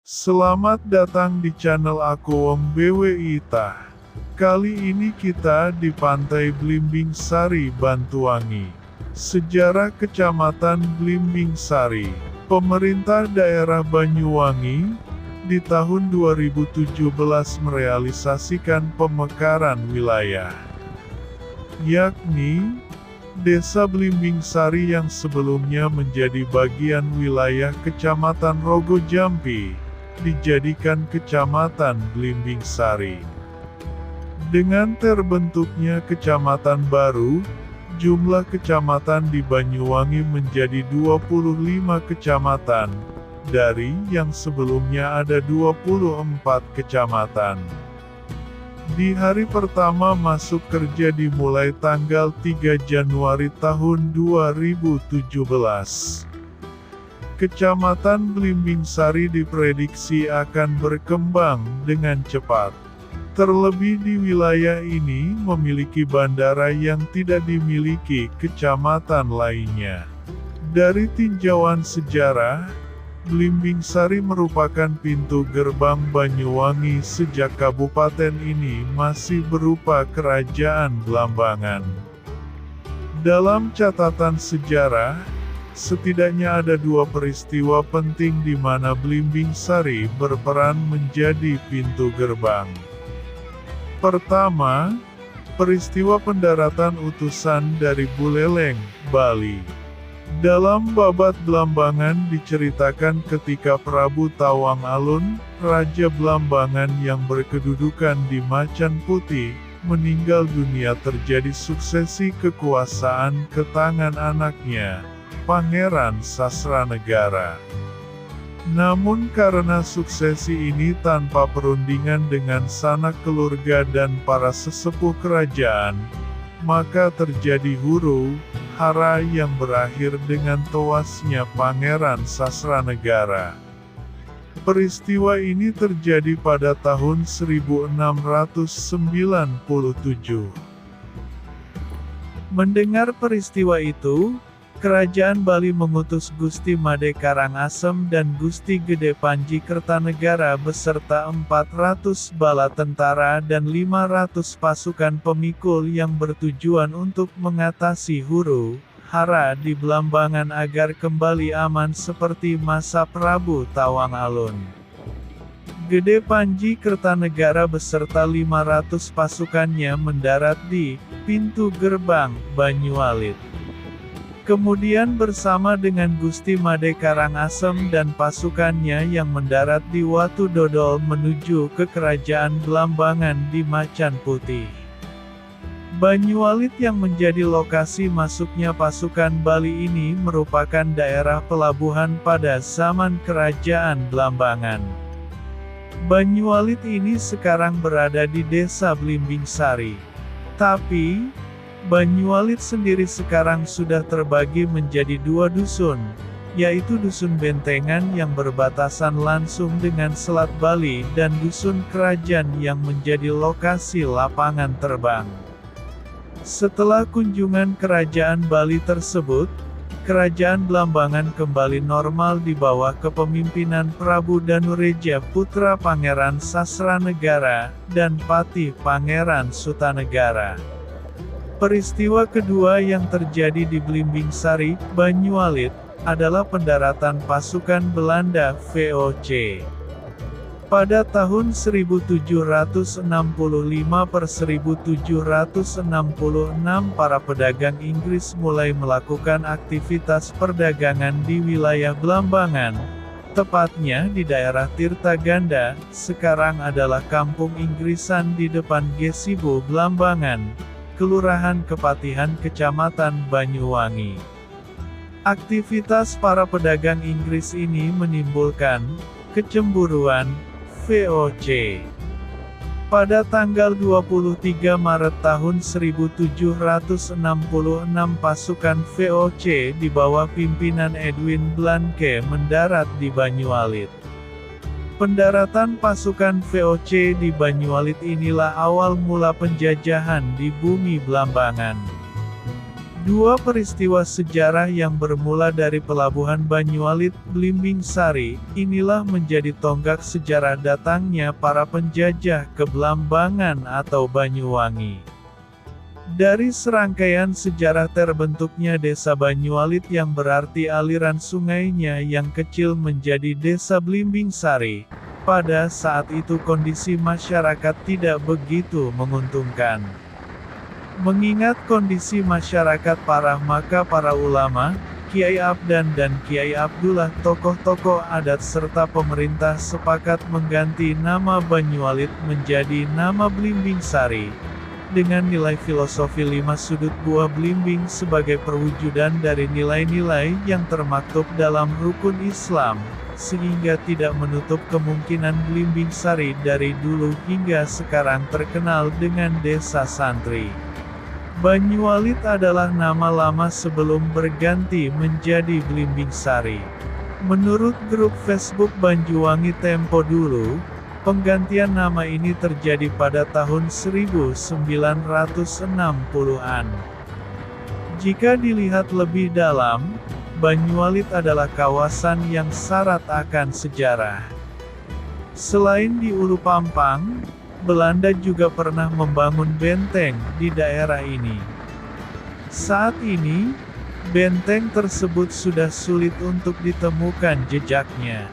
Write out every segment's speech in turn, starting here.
Selamat datang di channel aku Om BWI Tah. Kali ini kita di Pantai Blimbing Sari, Bantuwangi. Sejarah Kecamatan Blimbing Sari. Pemerintah daerah Banyuwangi di tahun 2017 merealisasikan pemekaran wilayah, yakni Desa Blimbing Sari yang sebelumnya menjadi bagian wilayah Kecamatan Rogojampi, dijadikan Kecamatan Blimbing Sari. Dengan terbentuknya kecamatan baru, jumlah kecamatan di Banyuwangi menjadi 25 kecamatan, dari yang sebelumnya ada 24 kecamatan. Di hari pertama masuk kerja dimulai tanggal 3 Januari tahun 2017. Kecamatan Blimbing Sari diprediksi akan berkembang dengan cepat. Terlebih di wilayah ini memiliki bandara yang tidak dimiliki kecamatan lainnya. Dari tinjauan sejarah, Blimbing Sari merupakan pintu gerbang Banyuwangi sejak kabupaten ini masih berupa kerajaan Blambangan. Dalam catatan sejarah, setidaknya ada dua peristiwa penting di mana Blimbing Sari berperan menjadi pintu gerbang. Pertama, peristiwa pendaratan utusan dari Buleleng, Bali. Dalam Babat Blambangan diceritakan ketika Prabu Tawang Alun, Raja Blambangan yang berkedudukan di Macan Putih, meninggal dunia terjadi suksesi kekuasaan ke tangan anaknya, Pangeran Sasranegara. Namun karena suksesi ini tanpa perundingan dengan sanak keluarga dan para sesepuh kerajaan, maka terjadi huru-hara yang berakhir dengan tewasnya Pangeran Sasranegara. Peristiwa ini terjadi pada tahun 1697. Mendengar peristiwa itu, Kerajaan Bali mengutus Gusti Made Karangasem dan Gusti Gede Panji Kertanegara beserta 400 bala tentara dan 500 pasukan pemikul yang bertujuan untuk mengatasi huru-hara di Blambangan agar kembali aman seperti masa Prabu Tawang Alun. Gede Panji Kertanegara beserta 500 pasukannya mendarat di pintu gerbang Banyualit. Kemudian bersama dengan Gusti Made Karangasem dan pasukannya yang mendarat di Watu Dodol menuju ke Kerajaan Blambangan di Macan Putih. Banyualit yang menjadi lokasi masuknya pasukan Bali ini merupakan daerah pelabuhan pada zaman Kerajaan Blambangan. Banyualit ini sekarang berada di Desa Blimbing Sari. Tapi, Banyualit sendiri sekarang sudah terbagi menjadi dua dusun, yaitu Dusun Bentengan yang berbatasan langsung dengan Selat Bali dan Dusun Kerajaan yang menjadi lokasi lapangan terbang. Setelah kunjungan Kerajaan Bali tersebut, Kerajaan Blambangan kembali normal di bawah kepemimpinan Prabu Danureja putra Pangeran Sasranegara dan Patih Pangeran Sutanegara. Peristiwa kedua yang terjadi di Blimbing Sari, Banyualit, adalah pendaratan pasukan Belanda VOC. Pada tahun 1765 per 1766 para pedagang Inggris mulai melakukan aktivitas perdagangan di wilayah Blambangan, tepatnya di daerah Tirtaganda, sekarang adalah Kampung Inggrisan di depan Gesibo Blambangan, Kelurahan Kepatihan Kecamatan Banyuwangi. Aktivitas para pedagang Inggris ini menimbulkan kecemburuan VOC. Pada tanggal 23 Maret tahun 1766 pasukan VOC di bawah pimpinan Edwin Blanque mendarat di Banyualit. Pendaratan pasukan VOC di Banyualit inilah awal mula penjajahan di bumi Blambangan. Dua peristiwa sejarah yang bermula dari Pelabuhan Banyualit, Blimbing Sari, inilah menjadi tonggak sejarah datangnya para penjajah ke Blambangan atau Banyuwangi. Dari serangkaian sejarah terbentuknya Desa Banyualit yang berarti aliran sungainya yang kecil menjadi Desa Blimbing Sari. Pada saat itu kondisi masyarakat tidak begitu menguntungkan. Mengingat kondisi masyarakat parah, maka para ulama, Kiai Abdan dan Kiai Abdullah, tokoh-tokoh adat serta pemerintah sepakat mengganti nama Banyualit menjadi nama Blimbing Sari. Dengan nilai filosofi 5 sudut buah belimbing sebagai perwujudan dari nilai-nilai yang termaktub dalam rukun Islam, sehingga tidak menutup kemungkinan Blimbing Sari dari dulu hingga sekarang terkenal dengan desa santri. Banyualit adalah nama lama sebelum berganti menjadi Blimbing Sari. Menurut grup Facebook Banyuwangi tempo dulu, penggantian nama ini terjadi pada tahun 1960-an. Jika dilihat lebih dalam, Banyualit adalah kawasan yang syarat akan sejarah. Selain di Ulu Pampang, Belanda juga pernah membangun benteng di daerah ini. Saat ini, benteng tersebut sudah sulit untuk ditemukan jejaknya.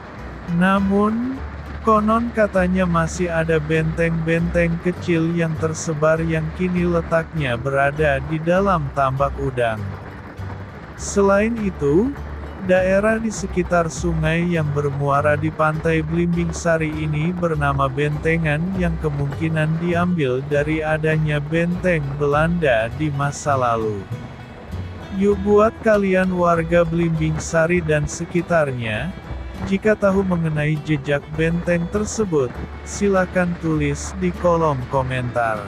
Namun, konon katanya masih ada benteng-benteng kecil yang tersebar yang kini letaknya berada di dalam tambak udang. Selain itu, daerah di sekitar sungai yang bermuara di pantai Blimbing Sari ini bernama Bentengan yang kemungkinan diambil dari adanya benteng Belanda di masa lalu. Yuk buat kalian warga Blimbing Sari dan sekitarnya, jika tahu mengenai jejak benteng tersebut, silakan tulis di kolom komentar.